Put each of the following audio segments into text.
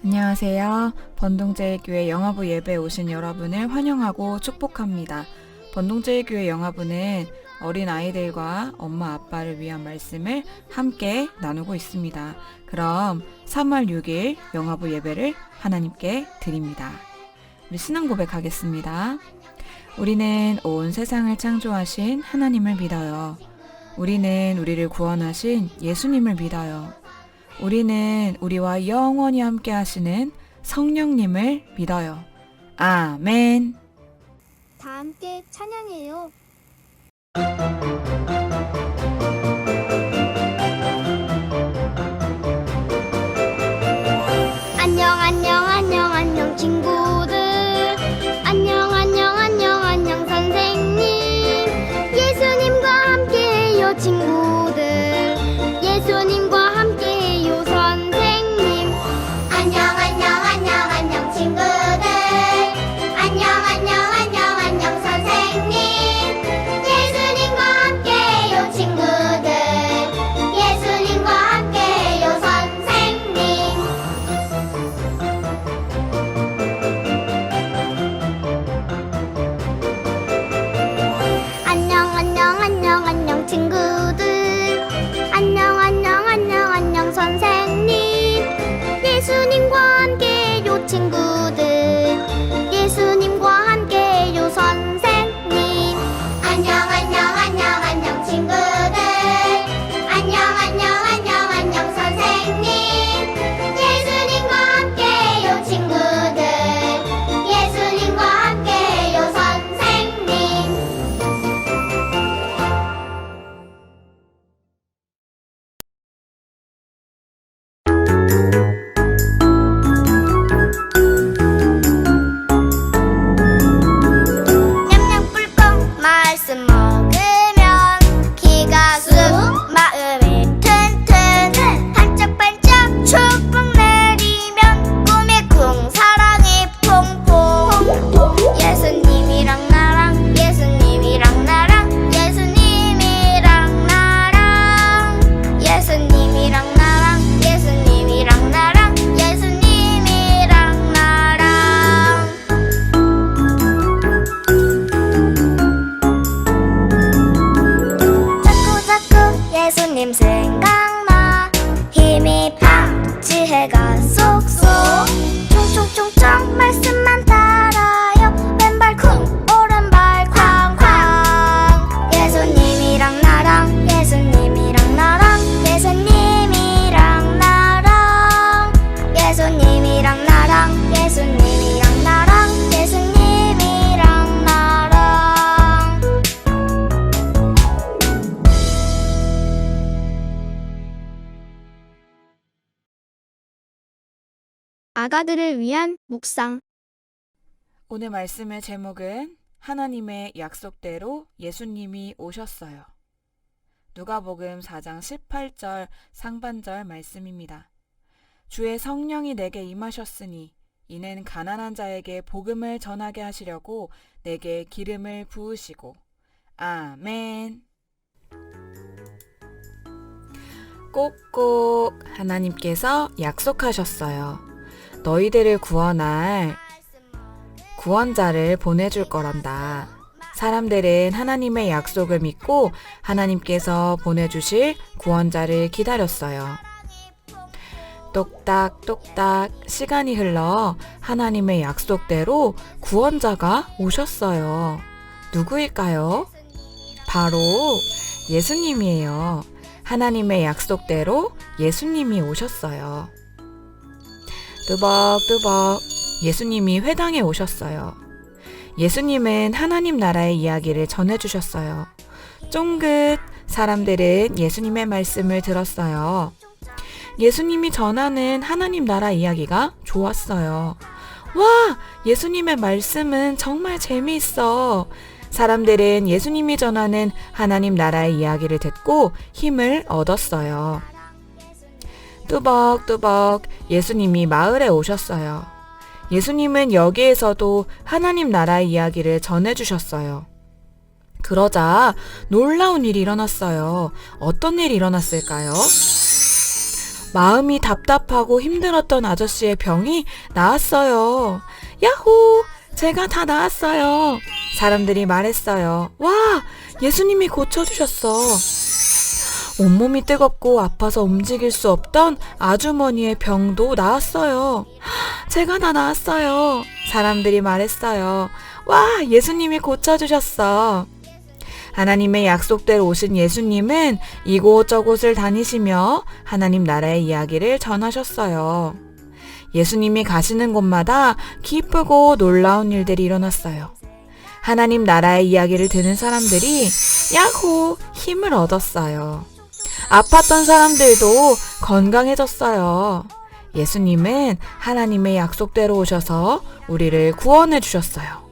안녕하세요. 번동제일교회 영화부 예배에 오신 여러분을 환영하고 축복합니다. 번동제일교회 영화부는 어린 아이들과 엄마 아빠를 위한 말씀을 함께 나누고 있습니다. 그럼 3월 6일 영화부 예배를 하나님께 드립니다. 우리 신앙 고백하겠습니다. 우리는 온 세상을 창조하신 하나님을 믿어요. 우리는 우리를 구원하신 예수님을 믿어요. 우리는 우리와 영원히 함께 하시는 성령님을 믿어요. 아멘. 다 함께 찬양해요. 안녕 안녕 안녕 안녕 친구들. 안녕 안녕 안녕 안녕 선생님. 예수님과 함께해요 친구들. 예수님과 함께해요 선생님. 안녕 안녕 안녕 안녕 친구들. 안녕 안녕 안녕 안녕 선생님. 예수님과 함께해요 친구들. 예수님과 함께해요 선생님. 안녕 안녕 안녕 안녕 친구들. 안녕 안녕 안녕 안녕 선생님. 예수님과 함께해요 친구들. 예수님과 함께해요 선생님. 안녕 안녕 안녕 안녕 친구들. 안녕 안녕 안녕 안녕 선생님. 예수님과 함께해요 친구들. 예수님과 함께해요 선생님. 냠냠 꿀꺽 말씀 먹으면 기가 쑥 마음이 튼튼 반짝반짝 축복 내리면 꿈이 쿵 사랑이 퐁퐁 예수님이랑 나랑 예수님이랑 나랑 예수님이랑 나랑 예수님이랑 나랑 예수님이랑 나랑 예수님이랑 나랑 자꾸 예수님 생각나 힘이 팍 지혜가 쏙쏙 총총총총 말씀만 따라요 왼발 쿵 오른발 쾅쾅 예수님이랑 나랑 예수님이랑 나랑 예수님이랑 나랑 예수님이랑 나랑 예수님이랑 나랑 예수님이랑 나랑 아가들을 위한 묵상. 오늘 말씀의 제목은 하나님의 약속대로 예수님이 오셨어요. 누가복음 4장 18절 상반절 말씀입니다. 주의 성령이 내게 임하셨으니 이는 가난한 자에게 복음을 전하게 하시려고 내게 기름을 부으시고. 아멘. 꼭꼭 하나님께서 약속하셨어요. 너희들을 구원할 구원자를 보내줄 거란다. 사람들은 하나님의 약속을 믿고 하나님께서 보내주실 구원자를 기다렸어요. 똑딱똑딱 시간이 흘러 하나님의 약속대로 구원자가 오셨어요. 누구일까요? 바로 예수님이에요. 하나님의 약속대로 예수님이 오셨어요. 뚜벅뚜벅 예수님이 회당에 오셨어요. 예수님은 하나님 나라의 이야기를 전해주셨어요. 쫑긋 사람들은 예수님의 말씀을 들었어요. 예수님이 전하는 하나님 나라 이야기가 좋았어요. 와, 예수님의 말씀은 정말 재미있어. 사람들은 예수님이 전하는 하나님 나라의 이야기를 듣고 힘을 얻었어요. 뚜벅뚜벅 예수님이 마을에 오셨어요. 예수님은 여기에서도 하나님 나라의 이야기를 전해주셨어요. 그러자 놀라운 일이 일어났어요. 어떤 일이 일어났을까요? 마음이 답답하고 힘들었던 아저씨의 병이 나았어요. 야호! 제가 다 나았어요. 사람들이 말했어요. 와! 예수님이 고쳐주셨어. 온몸이 뜨겁고 아파서 움직일 수 없던 아주머니의 병도 나았어요. 제가 다 나았어요. 사람들이 말했어요. 와! 예수님이 고쳐주셨어. 하나님의 약속대로 오신 예수님은 이곳저곳을 다니시며 하나님 나라의 이야기를 전하셨어요. 예수님이 가시는 곳마다 기쁘고 놀라운 일들이 일어났어요. 하나님 나라의 이야기를 듣는 사람들이 야호! 힘을 얻었어요. 아팠던 사람들도 건강해졌어요. 예수님은 하나님의 약속대로 오셔서 우리를 구원해 주셨어요.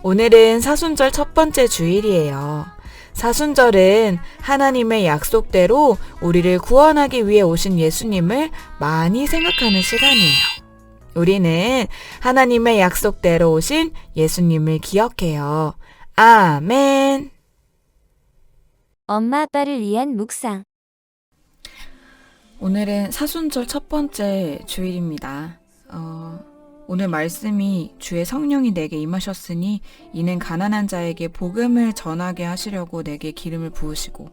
오늘은 사순절 첫 번째 주일이에요. 사순절은 하나님의 약속대로 우리를 구원하기 위해 오신 예수님을 많이 생각하는 시간이에요. 우리는 하나님의 약속대로 오신 예수님을 기억해요. 아멘. 엄마 아빠를 위한 묵상. 오늘은 사순절 첫 번째 주일입니다. 오늘 말씀이 주의 성령이 내게 임하셨으니 이는 가난한 자에게 복음을 전하게 하시려고 내게 기름을 부으시고,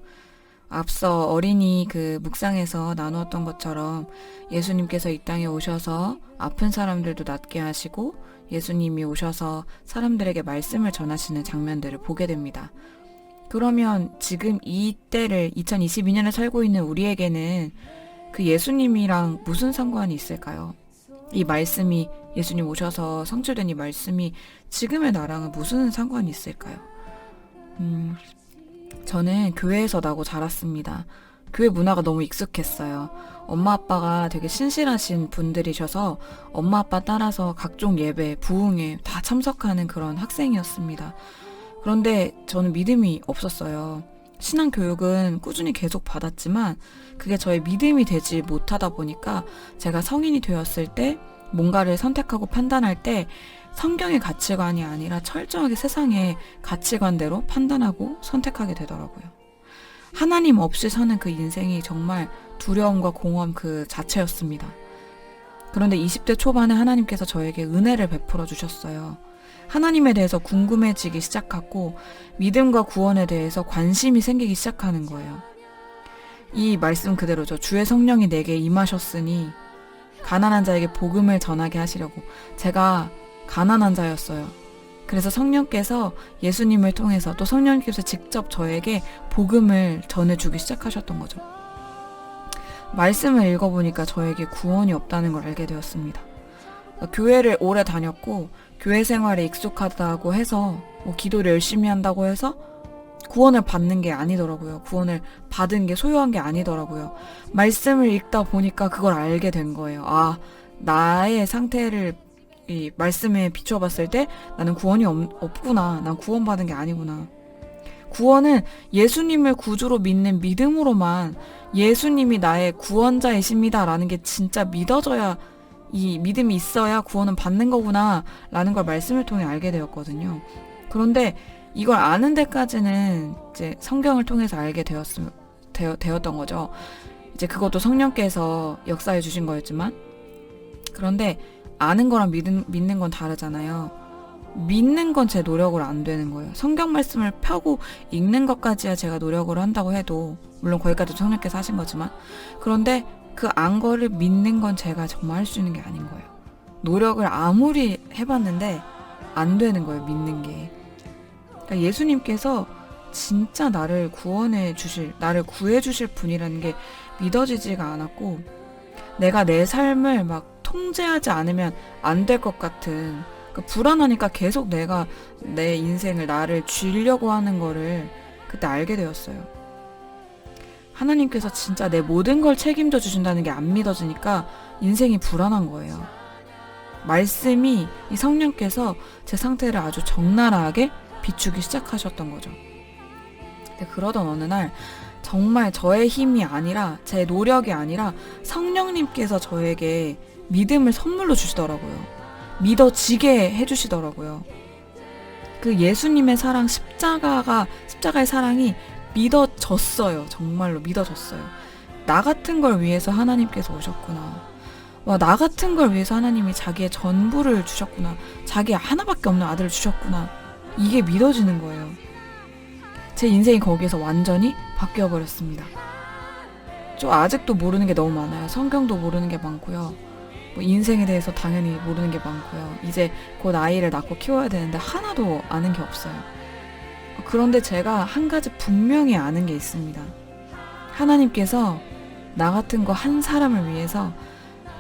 앞서 어린이 그 묵상에서 나누었던 것처럼 예수님께서 이 땅에 오셔서 아픈 사람들도 낫게 하시고 예수님이 오셔서 사람들에게 말씀을 전하시는 장면들을 보게 됩니다. 그러면 지금 이 때를 2022년을 살고 있는 우리에게는 그 예수님이랑 무슨 상관이 있을까요? 이 말씀이 예수님 오셔서 성취된 이 말씀이 지금의 나랑은 무슨 상관이 있을까요? 저는 교회에서 나고 자랐습니다. 교회 문화가 너무 익숙했어요. 엄마 아빠가 되게 신실하신 분들이셔서 엄마 아빠 따라서 각종 예배, 부흥회 다 참석하는 그런 학생이었습니다. 그런데 저는 믿음이 없었어요. 신앙교육은 꾸준히 계속 받았지만 그게 저의 믿음이 되지 못하다 보니까 제가 성인이 되었을 때 뭔가를 선택하고 판단할 때 성경의 가치관이 아니라 철저하게 세상의 가치관대로 판단하고 선택하게 되더라고요. 하나님 없이 사는 그 인생이 정말 두려움과 공허함 그 자체였습니다. 그런데 20대 초반에 하나님께서 저에게 은혜를 베풀어 주셨어요. 하나님에 대해서 궁금해지기 시작하고 믿음과 구원에 대해서 관심이 생기기 시작하는 거예요. 이 말씀 그대로죠. 주의 성령이 내게 임하셨으니 가난한 자에게 복음을 전하게 하시려고. 제가 가난한 자였어요. 그래서 성령께서 예수님을 통해서 또 성령께서 직접 저에게 복음을 전해주기 시작하셨던 거죠. 말씀을 읽어보니까 저에게 구원이 없다는 걸 알게 되었습니다. 교회를 오래 다녔고 교회 생활에 익숙하다고 해서 기도를 열심히 한다고 해서 구원을 받는 게 아니더라고요. 구원을 받은 게 소유한 게 아니더라고요. 말씀을 읽다 보니까 그걸 알게 된 거예요. 아, 나의 상태를 이 말씀에 비춰봤을 때 나는 구원이 없구나. 난 구원받은 게 아니구나. 구원은 예수님을 구주로 믿는 믿음으로만 예수님이 나의 구원자이십니다 라는 게 진짜 믿어져야, 이 믿음이 있어야 구원은 받는 거구나 라는 걸 말씀을 통해 알게 되었거든요. 그런데 이걸 아는 데까지는 이제 성경을 통해서 알게 되었던 거죠. 이제 그것도 성령께서 역사해 주신 거였지만, 그런데 아는 거랑 믿는 건 다르잖아요. 믿는 건 제 노력으로 안 되는 거예요. 성경 말씀을 펴고 읽는 것까지야 제가 노력을 한다고 해도, 물론 거기까지도 성령께서 하신 거지만, 그런데 그 안 거를 믿는 건 제가 정말 할 수 있는 게 아닌 거예요. 노력을 아무리 해봤는데 안 되는 거예요, 믿는 게. 그러니까 예수님께서 진짜 나를 구해 주실 분이라는 게 믿어지지가 않았고, 내가 내 삶을 막 통제하지 않으면 안 될 것 같은, 불안하니까 계속 내가 내 인생을 나를 쥐려고 하는 거를 그때 알게 되었어요. 하나님께서 진짜 내 모든 걸 책임져 주신다는 게 안 믿어지니까 인생이 불안한 거예요. 말씀이, 이 성령께서 제 상태를 아주 적나라하게 비추기 시작하셨던 거죠. 근데 그러던 어느 날 정말 저의 힘이 아니라, 제 노력이 아니라 성령님께서 저에게 믿음을 선물로 주시더라고요. 믿어지게 해주시더라고요. 그 예수님의 사랑, 십자가의 사랑이 믿어졌어요. 정말로 믿어졌어요. 나 같은 걸 위해서 하나님께서 오셨구나. 와, 나 같은 걸 위해서 하나님이 자기의 전부를 주셨구나. 자기 하나밖에 없는 아들을 주셨구나. 이게 믿어지는 거예요. 제 인생이 거기에서 완전히 바뀌어버렸습니다. 저 아직도 모르는 게 너무 많아요. 성경도 모르는 게 많고요. 뭐 인생에 대해서 당연히 모르는 게 많고요. 이제 곧 아이를 낳고 키워야 되는데 하나도 아는 게 없어요. 그런데 제가 한 가지 분명히 아는 게 있습니다. 하나님께서 나 같은 거 한 사람을 위해서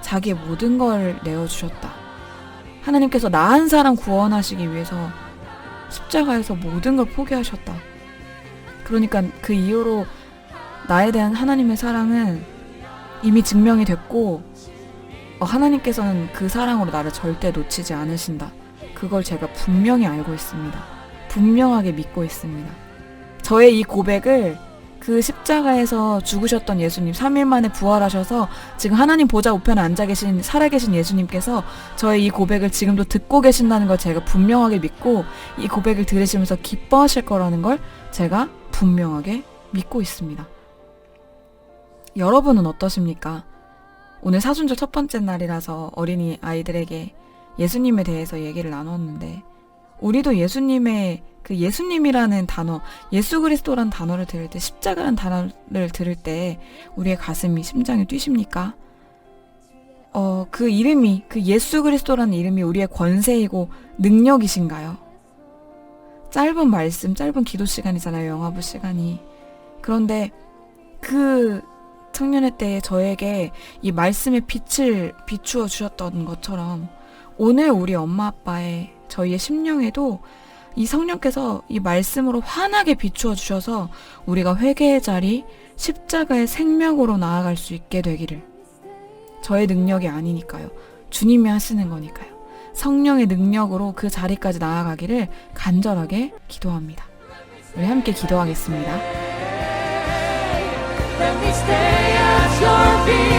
자기의 모든 걸 내어주셨다. 하나님께서 나 한 사람 구원하시기 위해서 십자가에서 모든 걸 포기하셨다. 그러니까 그 이후로 나에 대한 하나님의 사랑은 이미 증명이 됐고 하나님께서는 그 사랑으로 나를 절대 놓치지 않으신다. 그걸 제가 분명히 알고 있습니다. 분명하게 믿고 있습니다. 저의 이 고백을 그 십자가에서 죽으셨던 예수님, 3일 만에 부활하셔서 지금 하나님 보좌 우편에 앉아 계신 살아계신 예수님께서 저의 이 고백을 지금도 듣고 계신다는 걸 제가 분명하게 믿고 이 고백을 들으시면서 기뻐하실 거라는 걸 제가 분명하게 믿고 있습니다. 여러분은 어떠십니까? 오늘 사순절 첫 번째 날이라서 어린이 아이들에게 예수님에 대해서 얘기를 나눴는데 우리도 예수님의 그 예수님이라는 단어, 예수 그리스도라는 단어를 들을 때, 십자가라는 단어를 들을 때 우리의 가슴이, 심장이 뛰십니까? 그 이름이, 그 예수 그리스도라는 이름이 우리의 권세이고 능력이신가요? 짧은 말씀, 짧은 기도 시간이잖아요, 영화부 시간이. 그런데 그 청년의 때에 저에게 이 말씀의 빛을 비추어 주셨던 것처럼 오늘 우리 엄마 아빠의 저희의 심령에도 이 성령께서 이 말씀으로 환하게 비추어 주셔서 우리가 회개의 자리, 십자가의 생명으로 나아갈 수 있게 되기를. 저의 능력이 아니니까요. 주님이 하시는 거니까요. 성령의 능력으로 그 자리까지 나아가기를 간절하게 기도합니다. 우리 함께 기도하겠습니다. Let me stay at your feet.